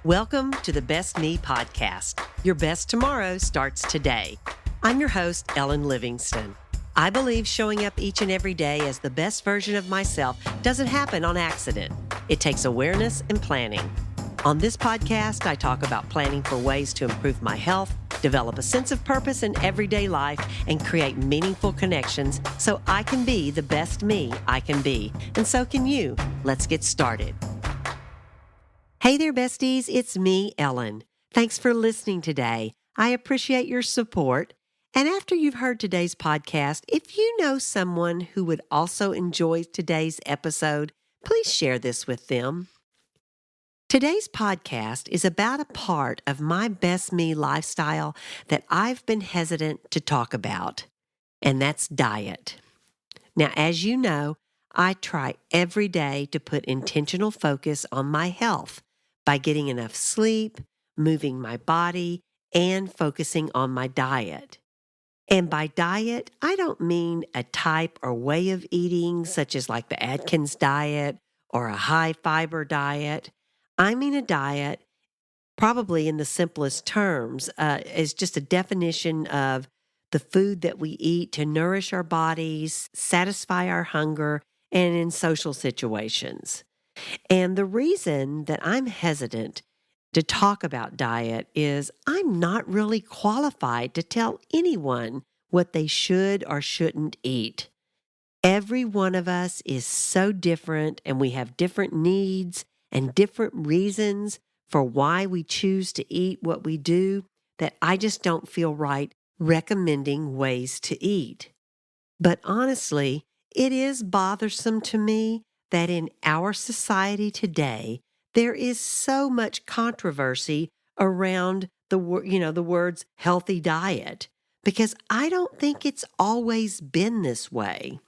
Welcome to the Best Me podcast. Your best tomorrow starts today. I'm your host, Ellen Livingston. I believe showing up each and every day as the best version of myself doesn't happen on accident. It takes awareness and planning. On this podcast, I talk about planning for ways to improve my health, develop a sense of purpose in everyday life, and create meaningful connections so I can be the best me I can be. And so can you. Let's get started. Hey there, besties. It's me, Ellen. Thanks for listening today. I appreciate your support. And after you've heard today's podcast, if you know someone who would also enjoy today's episode, please share this with them. Today's podcast is about a part of my best me lifestyle that I've been hesitant to talk about, and that's diet. Now, as you know, I try every day to put intentional focus on my health by getting enough sleep, moving my body, and focusing on my diet. And by diet, I don't mean a type or way of eating such as like the Atkins diet or a high fiber diet. I mean a diet, probably in the simplest terms, is just a definition of the food that we eat to nourish our bodies, satisfy our hunger, and in social situations. And the reason that I'm hesitant to talk about diet is I'm not really qualified to tell anyone what they should or shouldn't eat. Every one of us is so different, and we have different needs and different reasons for why we choose to eat what we do, that I just don't feel right recommending ways to eat. But honestly, it is bothersome to me that in our society today, there is so much controversy around the words healthy diet, because I don't think it's always been this way.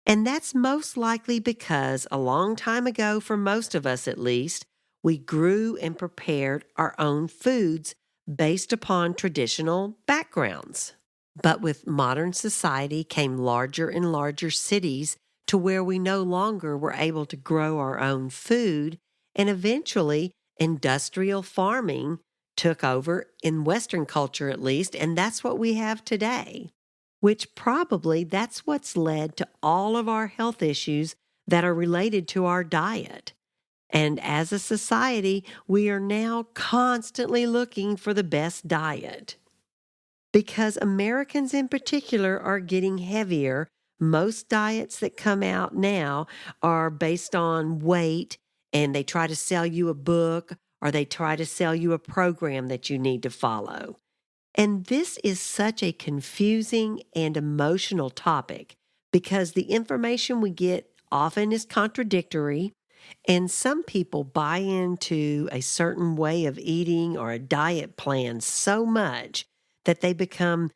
And that's most likely because a long time ago, for most of us at least, we grew and prepared our own foods based upon traditional backgrounds. But with modern society came larger and larger cities to where we no longer were able to grow our own food, and eventually industrial farming took over, in Western culture at least, and that's what we have today, which probably that's what's led to all of our health issues that are related to our diet. And as a society, we are now constantly looking for the best diet. Because Americans in particular are getting heavier, most diets that come out now are based on weight, and they try to sell you a book or they try to sell you a program that you need to follow. And this is such a confusing and emotional topic because the information we get often is contradictory, and some people buy into a certain way of eating or a diet plan so much that they become,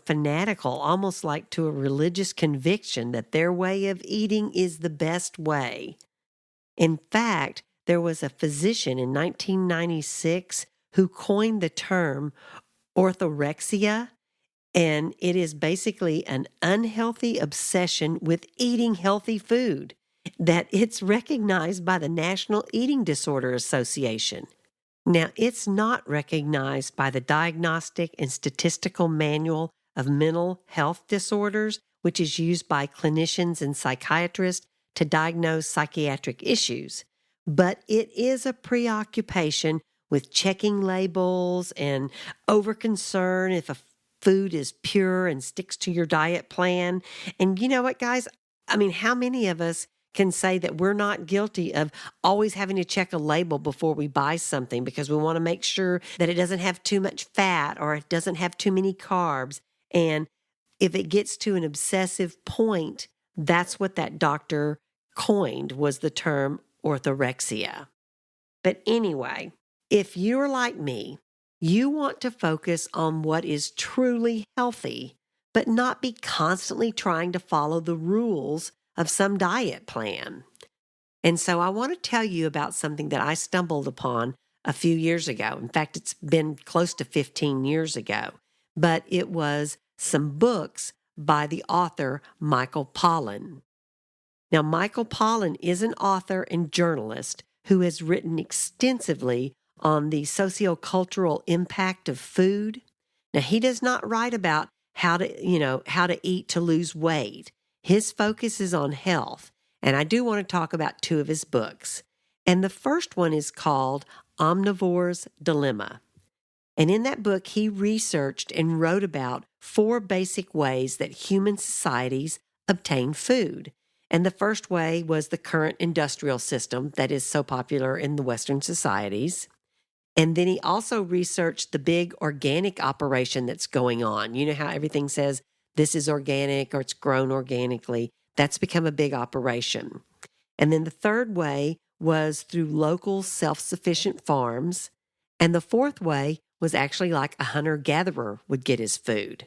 fanatical, almost like to a religious conviction that their way of eating is the best way. In fact, there was a physician in 1996 who coined the term orthorexia, and it is basically an unhealthy obsession with eating healthy food, that it's recognized by the National Eating Disorder Association. Now, it's not recognized by the Diagnostic and Statistical Manual of Mental Health Disorders, which is used by clinicians and psychiatrists to diagnose psychiatric issues. But it is a preoccupation with checking labels and over-concern if a food is pure and sticks to your diet plan. And you know what, guys? How many of us can say that we're not guilty of always having to check a label before we buy something because we want to make sure that it doesn't have too much fat or it doesn't have too many carbs. And if it gets to an obsessive point, that's what that doctor coined, was the term orthorexia. But anyway, if you're like me, you want to focus on what is truly healthy, but not be constantly trying to follow the rules of some diet plan. And so I want to tell you about something that I stumbled upon a few years ago. In fact, it's been close to 15 years ago, but it was some books by the author Michael Pollan. Now, Michael Pollan is an author and journalist who has written extensively on the sociocultural impact of food. Now, he does not write about how to eat to lose weight. His focus is on health. And I do want to talk about two of his books. And the first one is called Omnivore's Dilemma. And in that book, he researched and wrote about 4 basic ways that human societies obtain food. And the first way was the current industrial system that is so popular in the Western societies. And then he also researched the big organic operation that's going on. You know how everything says this is organic or it's grown organically. That's become a big operation. And then the third way was through local self-sufficient farms. And the fourth way was actually like a hunter-gatherer would get his food.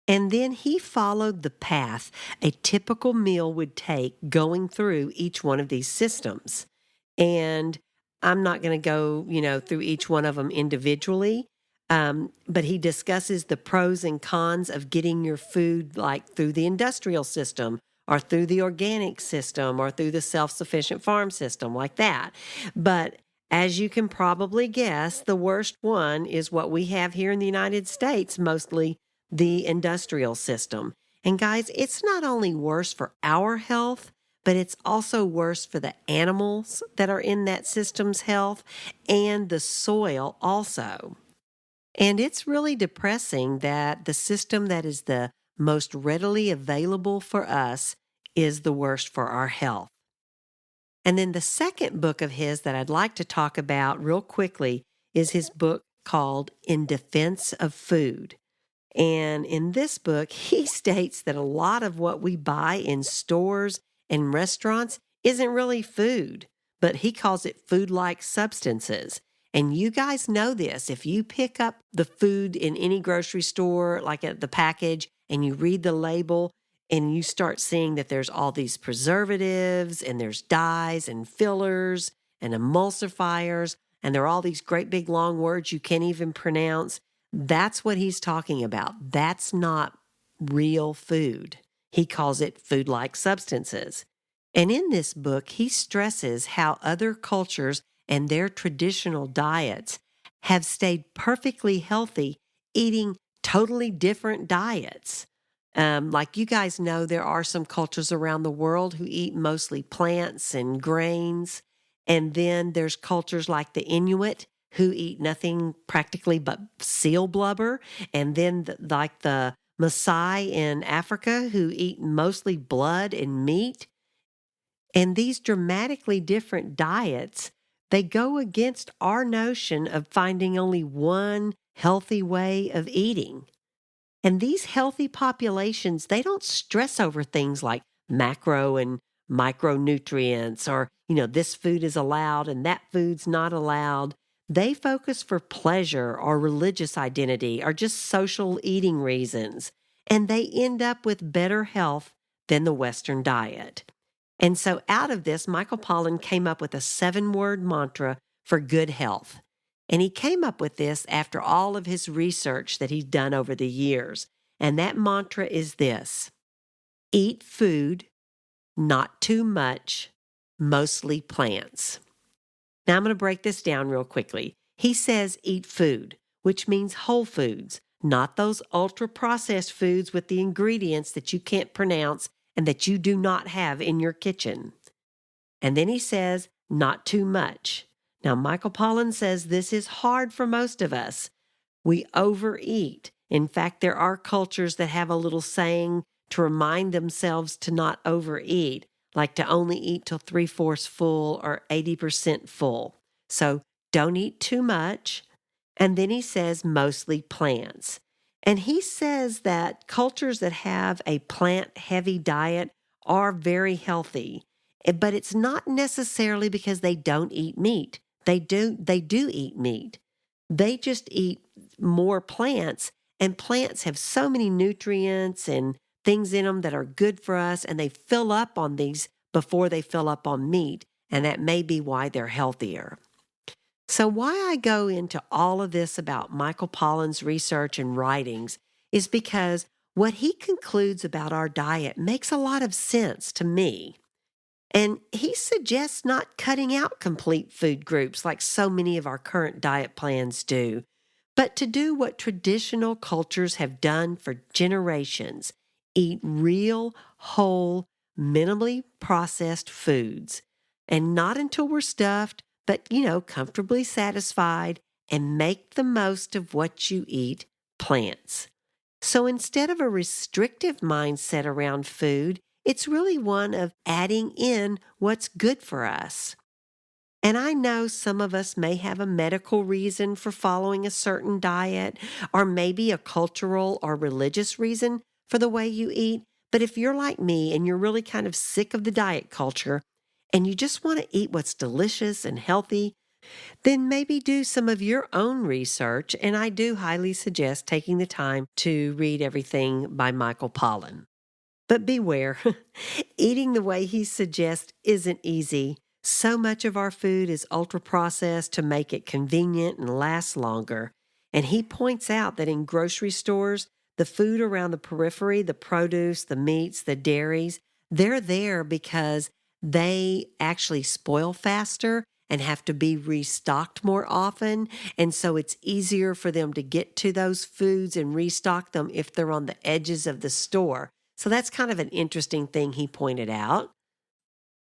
And then he followed the path a typical meal would take going through each one of these systems. And I'm not going to go, through each one of them individually, but he discusses the pros and cons of getting your food like through the industrial system or through the organic system or through the self-sufficient farm system like that. But as you can probably guess, the worst one is what we have here in the United States, mostly the industrial system. And guys, it's not only worse for our health, but it's also worse for the animals that are in that system's health and the soil also. And it's really depressing that the system that is the most readily available for us is the worst for our health. And then the second book of his that I'd like to talk about real quickly is his book called In Defense of Food. And in this book, he states that a lot of what we buy in stores and restaurants isn't really food, but he calls it food-like substances. And you guys know this. If you pick up the food in any grocery store, like at the package, and you read the label, and you start seeing that there's all these preservatives, and there's dyes and fillers and emulsifiers, and there are all these great big long words you can't even pronounce. That's what he's talking about. That's not real food. He calls it food-like substances. And in this book, he stresses how other cultures and their traditional diets have stayed perfectly healthy eating totally different diets. Like you guys know, there are some cultures around the world who eat mostly plants and grains. And then there's cultures like the Inuit who eat nothing practically but seal blubber. And then like the Maasai in Africa who eat mostly blood and meat. And these dramatically different diets, they go against our notion of finding only one healthy way of eating. And these healthy populations, they don't stress over things like macro and micronutrients or, this food is allowed and that food's not allowed. They focus for pleasure or religious identity or just social eating reasons. And they end up with better health than the Western diet. And so out of this, Michael Pollan came up with a 7-word mantra for good health. And he came up with this after all of his research that he's done over the years. And that mantra is this: eat food, not too much, mostly plants. Now I'm going to break this down real quickly. He says eat food, which means whole foods, not those ultra-processed foods with the ingredients that you can't pronounce and that you do not have in your kitchen. And then he says not too much. Now, Michael Pollan says this is hard for most of us. We overeat. In fact, there are cultures that have a little saying to remind themselves to not overeat, like to only eat till 3/4 full or 80% full. So don't eat too much. And then he says mostly plants. And he says that cultures that have a plant-heavy diet are very healthy, but it's not necessarily because they don't eat meat. They do eat meat. They just eat more plants, and plants have so many nutrients and things in them that are good for us, and they fill up on these before they fill up on meat, and that may be why they're healthier. So why I go into all of this about Michael Pollan's research and writings is because what he concludes about our diet makes a lot of sense to me. And he suggests not cutting out complete food groups like so many of our current diet plans do, but to do what traditional cultures have done for generations: eat real, whole, minimally processed foods. And not until we're stuffed, but, comfortably satisfied, and make the most of what you eat, plants. So instead of a restrictive mindset around food, it's really one of adding in what's good for us. And I know some of us may have a medical reason for following a certain diet, or maybe a cultural or religious reason for the way you eat. But if you're like me and you're really kind of sick of the diet culture and you just want to eat what's delicious and healthy, then maybe do some of your own research. And I do highly suggest taking the time to read everything by Michael Pollan. But beware, eating the way he suggests isn't easy. So much of our food is ultra processed to make it convenient and last longer. And he points out that in grocery stores, the food around the periphery, the produce, the meats, the dairies, they're there because they actually spoil faster and have to be restocked more often. And so it's easier for them to get to those foods and restock them if they're on the edges of the store. So that's kind of an interesting thing he pointed out.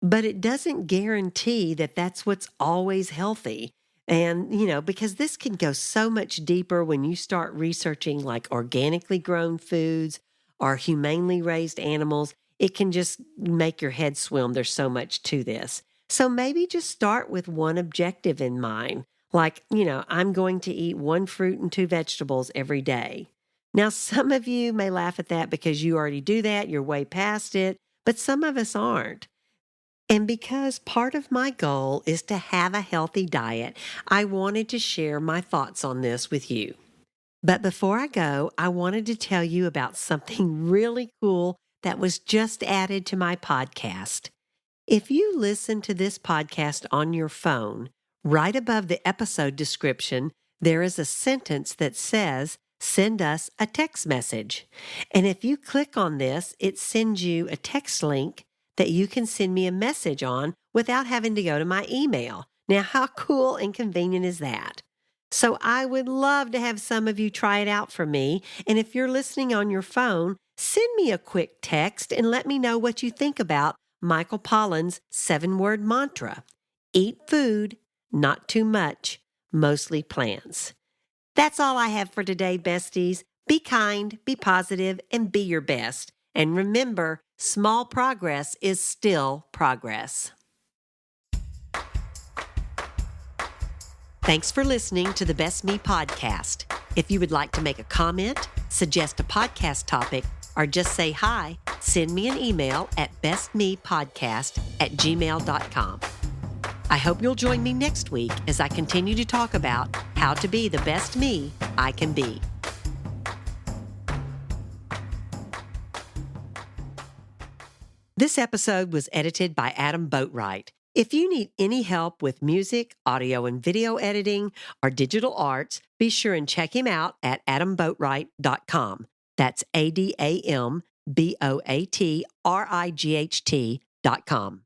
But it doesn't guarantee that that's what's always healthy. And, because this can go so much deeper when you start researching like organically grown foods or humanely raised animals, it can just make your head swim. There's so much to this. So maybe just start with one objective in mind. Like, I'm going to eat 1 fruit and 2 vegetables every day. Now, some of you may laugh at that because you already do that. You're way past it. But some of us aren't. And because part of my goal is to have a healthy diet, I wanted to share my thoughts on this with you. But before I go, I wanted to tell you about something really cool that was just added to my podcast. If you listen to this podcast on your phone, right above the episode description, there is a sentence that says, "Send us a text message." And if you click on this, it sends you a text link that you can send me a message on without having to go to my email. Now, how cool and convenient is that? So I would love to have some of you try it out for me. And if you're listening on your phone, send me a quick text and let me know what you think about Michael Pollan's 7-word mantra: eat food, not too much, mostly plants. That's all I have for today, besties. Be kind, be positive, and be your best. And remember, small progress is still progress. Thanks for listening to the Best Me podcast. If you would like to make a comment, suggest a podcast topic, or just say hi, send me an email at bestmepodcast@gmail.com. I hope you'll join me next week as I continue to talk about how to be the best me I can be. This episode was edited by Adam Boatwright. If you need any help with music, audio and video editing, or digital arts, be sure and check him out at adamboatwright.com. That's ADAMBOATRIGHT.com.